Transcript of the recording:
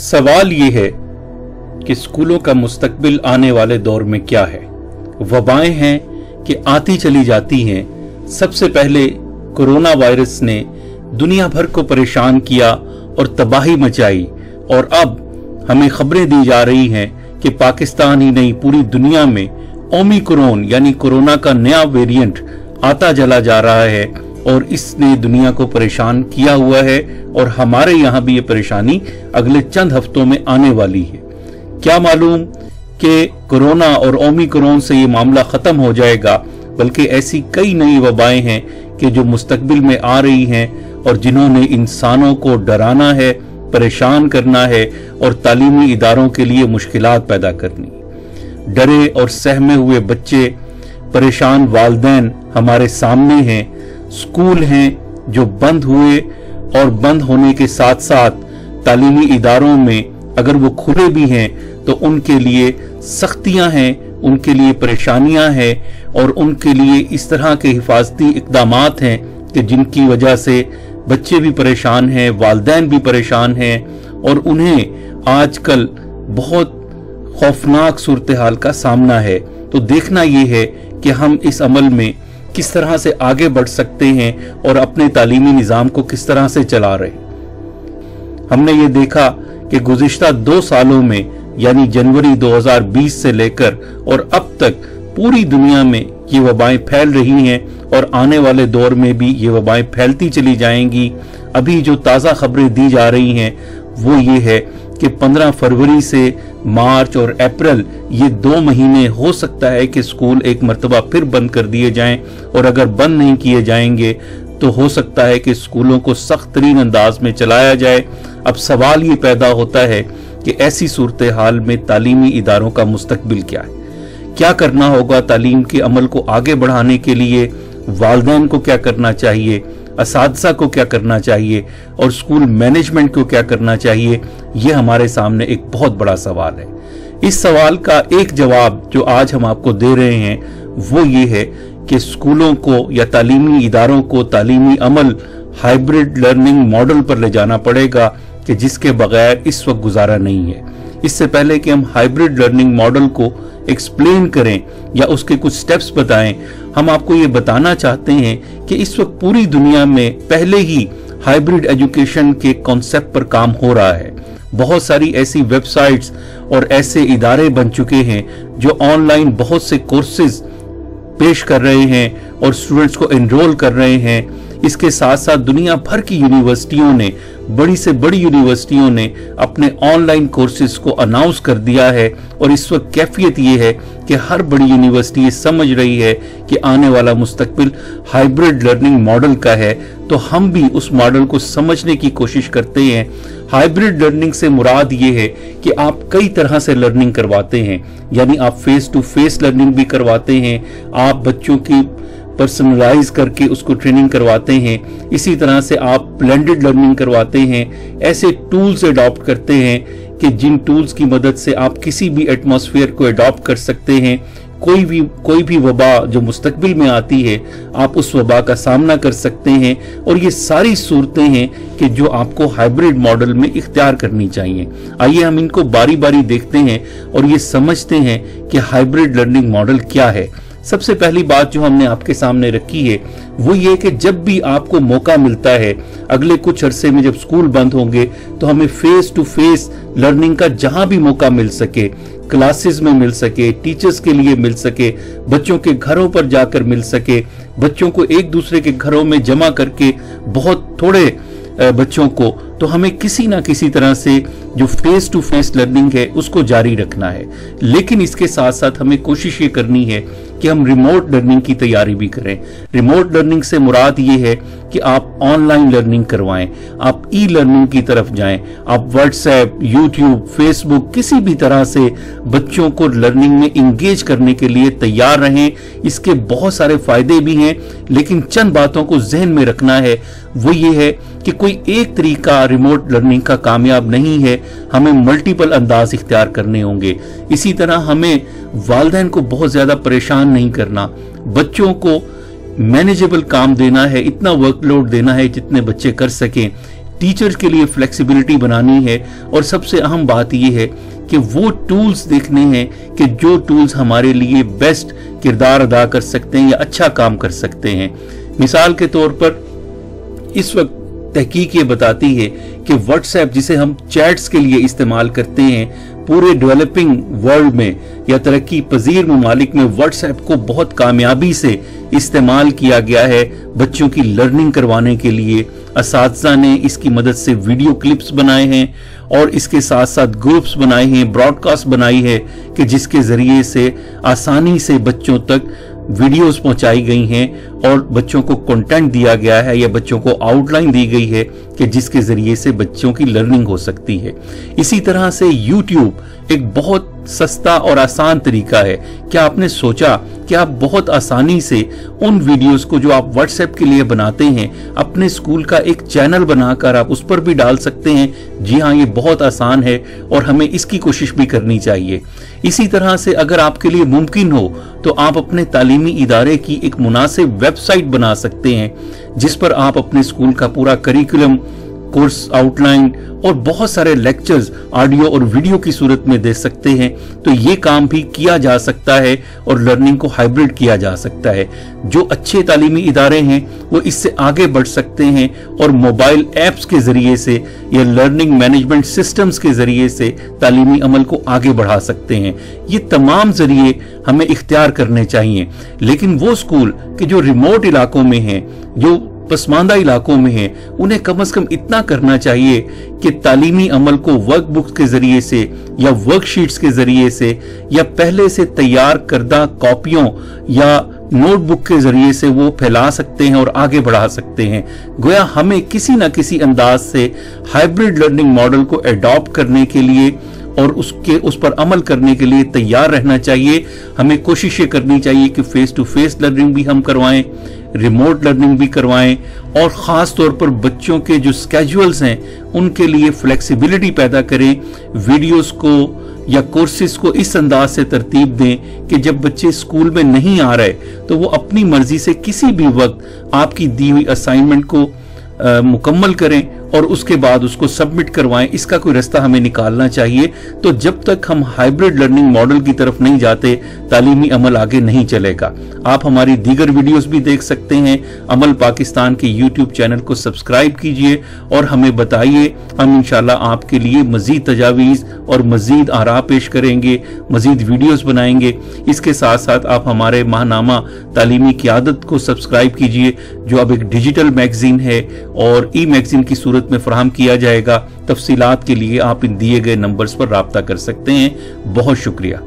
सवाल ये है कि स्कूलों का मुस्तकबिल आने वाले दौर में क्या है। वबाएं हैं कि आती चली जाती हैं। सबसे पहले कोरोना वायरस ने दुनिया भर को परेशान किया और तबाही मचाई, और अब हमें खबरें दी जा रही हैं कि पाकिस्तान ही नहीं पूरी दुनिया में ओमिक्रॉन यानी कोरोना का नया वेरिएंट आता चला जा रहा है और इसने दुनिया को परेशान किया हुआ है, और हमारे यहाँ भी ये परेशानी अगले चंद हफ्तों में आने वाली है। क्या मालूम कि कोरोना और ओमिक्रॉन से ये मामला खत्म हो जाएगा, बल्कि ऐसी कई नई वबाएं हैं कि जो मुस्तकबिल में आ रही हैं और जिन्होंने इंसानों को डराना है, परेशान करना है और तालीमी इदारों के लिए मुश्किलात पैदा करनी। डरे और सहमे हुए बच्चे, परेशान वालिदैन हमारे सामने हैं। स्कूल हैं जो बंद हुए और बंद होने के साथ साथ तालीमी इदारों में अगर वो खुले भी हैं तो उनके लिए सख्तियां हैं, उनके लिए परेशानियां हैं और उनके लिए इस तरह के हिफाजती इक़दामात हैं कि जिनकी वजह से बच्चे भी परेशान हैं, वालिदैन भी परेशान हैं और उन्हें आजकल बहुत खौफनाक सूरत हाल का सामना है। तो देखना ये है कि हम इस अमल में किस तरह से आगे बढ़ सकते हैं और अपने तालीमी निज़ाम को किस तरह से चला रहे हैं। हमने ये देखा कि गुज़िश्ता 2 सालों में यानी जनवरी 2020 से लेकर और अब तक पूरी दुनिया में ये वबाएं फैल रही हैं और आने वाले दौर में भी ये वबाएं फैलती चली जाएंगी। अभी जो ताज़ा खबरें दी जा रही हैं वो ये है कि 15 फरवरी से मार्च और अप्रैल ये 2 महीने हो सकता है कि स्कूल एक मरतबा फिर बंद कर दिए जाएं, और अगर बंद नहीं किए जाएंगे तो हो सकता है कि स्कूलों को सख्त तरीन अंदाज में चलाया जाए। अब सवाल ये पैदा होता है कि ऐसी सूरत हाल में तालीमी इदारों का मुस्तकबिल क्या है, क्या करना होगा तालीम के अमल को आगे बढ़ाने के लिए, वालिदैन को क्या करना चाहिए, असातिज़ा को क्या करना चाहिए और स्कूल मैनेजमेंट को क्या करना चाहिए। ये हमारे सामने एक बहुत बड़ा सवाल है। इस सवाल का एक जवाब जो आज हम आपको दे रहे हैं वो ये है कि स्कूलों को या तालीमी इदारों को तालीमी अमल हाइब्रिड लर्निंग मॉडल पर ले जाना पड़ेगा कि जिसके बगैर इस वक्त गुजारा नहीं है। इससे पहले कि हम हाइब्रिड लर्निंग मॉडल को एक्सप्लेन करें या उसके कुछ स्टेप्स बताएं, हम आपको ये बताना चाहते हैं कि इस वक्त पूरी दुनिया में पहले ही हाइब्रिड एजुकेशन के कॉन्सेप्ट पर काम हो रहा है। बहुत सारी ऐसी वेबसाइट्स और ऐसे इदारे बन चुके हैं जो ऑनलाइन बहुत से कोर्सेज पेश कर रहे हैं और स्टूडेंट्स को एनरोल कर रहे हैं। इसके साथ साथ दुनिया भर की यूनिवर्सिटियों ने, बड़ी से बड़ी यूनिवर्सिटियों ने अपने ऑनलाइन कोर्सेज को अनाउंस कर दिया है, और इस वक्त कैफियत ये है कि हर बड़ी यूनिवर्सिटी ये समझ रही है कि आने वाला मुस्तकबिल हाइब्रिड लर्निंग मॉडल का है। तो हम भी उस मॉडल को समझने की कोशिश करते हैं। हाइब्रिड लर्निंग से मुराद ये है कि आप कई तरह से लर्निंग करवाते हैं, यानी आप फेस टू फेस लर्निंग भी करवाते हैं, आप बच्चों की पर्सनलाइज करके उसको ट्रेनिंग करवाते हैं, इसी तरह से आप ब्लेंडेड लर्निंग करवाते हैं। ऐसे टूल्स अडॉप्ट करते हैं कि जिन टूल्स की मदद से आप किसी भी एटमॉस्फेयर को अडॉप्ट कर सकते हैं। कोई भी वबा जो मुस्तकबिल में आती है आप उस वबा का सामना कर सकते हैं, और ये सारी सूरतें हैं कि जो आपको हाइब्रिड मॉडल में इख्तियार करनी चाहिए। आइए हम इनको बारी बारी देखते हैं और ये समझते हैं कि हाइब्रिड लर्निंग मॉडल क्या है। सबसे पहली बात जो हमने आपके सामने रखी है वो ये कि जब भी आपको मौका मिलता है, अगले कुछ अरसे में जब स्कूल बंद होंगे तो हमें फेस टू फेस लर्निंग का जहां भी मौका मिल सके, क्लासेस में मिल सके, टीचर्स के लिए मिल सके, बच्चों के घरों पर जाकर मिल सके, बच्चों को एक दूसरे के घरों में जमा करके बहुत थोड़े बच्चों को, तो हमें किसी ना किसी तरह से जो फेस टू फेस लर्निंग है उसको जारी रखना है। लेकिन इसके साथ साथ हमें कोशिश ये करनी है कि हम रिमोट लर्निंग की तैयारी भी करें। रिमोट लर्निंग से मुराद ये है कि आप ऑनलाइन लर्निंग करवाएं, आप ई लर्निंग की तरफ जाएं, आप व्हाट्सएप, यूट्यूब, फेसबुक किसी भी तरह से बच्चों को लर्निंग में इंगेज करने के लिए तैयार रहें। इसके बहुत सारे फायदे भी हैं, लेकिन चंद बातों को जहन में रखना है। वो ये है कि कोई एक तरीका रिमोट लर्निंग का कामयाब नहीं है, हमें मल्टीपल अंदाज इख्तियार करने होंगे। इसी तरह हमें वालिदैन को बहुत ज्यादा परेशान नहीं करना, बच्चों को मैनेजेबल काम देना है, इतना वर्कलोड देना है जितने बच्चे कर सकें। टीचर के लिए फ्लेक्सिबिलिटी बनानी है, और सबसे अहम बात यह है कि वो टूल्स देखने हैं कि जो टूल्स हमारे लिए बेस्ट किरदार अदा कर सकते हैं या अच्छा काम कर सकते हैं। मिसाल के तौर पर इस वक्त तहकीक ये बताती है कि व्हाट्सएप, जिसे हम चैट्स के लिए इस्तेमाल करते हैं, पूरे डेवलपिंग वर्ल्ड में या तरक्की पजीर ममालिक में व्हाट्सएप को बहुत कामयाबी से इस्तेमाल किया गया है बच्चों की लर्निंग करवाने के लिए। असातिज़ा ने इसकी मदद से वीडियो क्लिप्स बनाए हैं और इसके साथ साथ ग्रुप्स बनाए हैं, ब्रॉडकास्ट बनाई है कि जिसके जरिए से आसानी से बच्चों तक वीडियोस पहुंचाई गई हैं और बच्चों को कंटेंट दिया गया है या बच्चों को आउटलाइन दी गई है कि जिसके जरिए से बच्चों की लर्निंग हो सकती है। इसी तरह से YouTube एक बहुत सस्ता और आसान तरीका है। क्या आपने सोचा कि आप बहुत आसानी से उन वीडियोस को जो आप व्हाट्सएप के लिए बनाते हैं, अपने स्कूल का एक चैनल बनाकर आप उस पर भी डाल सकते हैं? जी हाँ, ये बहुत आसान है और हमें इसकी कोशिश भी करनी चाहिए। इसी तरह से अगर आपके लिए मुमकिन हो तो आप अपने तालीमी इदारे की एक मुनासिब वेबसाइट बना सकते हैं जिस पर आप अपने स्कूल का पूरा करिकुलम, कोर्स आउटलाइन और बहुत सारे लेक्चर्स ऑडियो और वीडियो की सूरत में दे सकते हैं। तो ये काम भी किया जा सकता है और लर्निंग को हाइब्रिड किया जा सकता है। जो अच्छे तालीमी इदारे हैं वो इससे आगे बढ़ सकते हैं और मोबाइल ऐप्स के जरिए से या लर्निंग मैनेजमेंट सिस्टम्स के जरिए से तालीमी अमल को आगे बढ़ा सकते हैं। ये तमाम जरिए हमें इख्तियार करने चाहिए। लेकिन वो स्कूल के जो रिमोट इलाकों में हैं, जो पसमानदा इलाकों में है, उन्हें कम से कम इतना करना चाहिए कि तालीमी अमल को वर्कबुक्स के जरिए से या वर्कशीट्स के जरिए से या पहले से तैयार करदा कॉपियों या नोटबुक के जरिए से वो फैला सकते हैं और आगे बढ़ा सकते हैं। गोया हमें किसी न किसी अंदाज से हाइब्रिड लर्निंग मॉडल को एडॉप्ट करने के लिए और उस पर अमल करने के लिए तैयार रहना चाहिए। हमें कोशिशें करनी चाहिए कि फेस टू फेस लर्निंग भी हम करवाएं, रिमोट लर्निंग भी करवाएं और ख़ास तौर पर बच्चों के जो स्केड्यूल्स हैं उनके लिए फ्लेक्सिबिलिटी पैदा करें। वीडियोस को या कोर्सेज को इस अंदाज से तरतीब दें कि जब बच्चे स्कूल में नहीं आ रहे तो वो अपनी मर्जी से किसी भी वक्त आपकी दी हुई असाइनमेंट को मुकम्मल करें और उसके बाद उसको सबमिट करवाएं। इसका कोई रास्ता हमें निकालना चाहिए। तो जब तक हम हाइब्रिड लर्निंग मॉडल की तरफ नहीं जाते, तालीमी अमल आगे नहीं चलेगा। आप हमारी दीगर वीडियोस भी देख सकते हैं। अमल पाकिस्तान के YouTube चैनल को सब्सक्राइब कीजिए और हमें बताइए। हम इंशाल्लाह आपके लिए मजीद तजावीज़ और मजीद आरा पेश करेंगे, मजीद वीडियोस बनाएंगे। इसके साथ साथ आप हमारे माहनामा तालीमी क़यादत को सब्सक्राइब कीजिए, जो अब एक डिजिटल मैगजीन है और ई मैगजीन की सूरत में फराहम किया जाएगा। तफसीलात के लिए आप इन दिए गए नंबर्स पर राब्ता कर सकते हैं। बहुत शुक्रिया।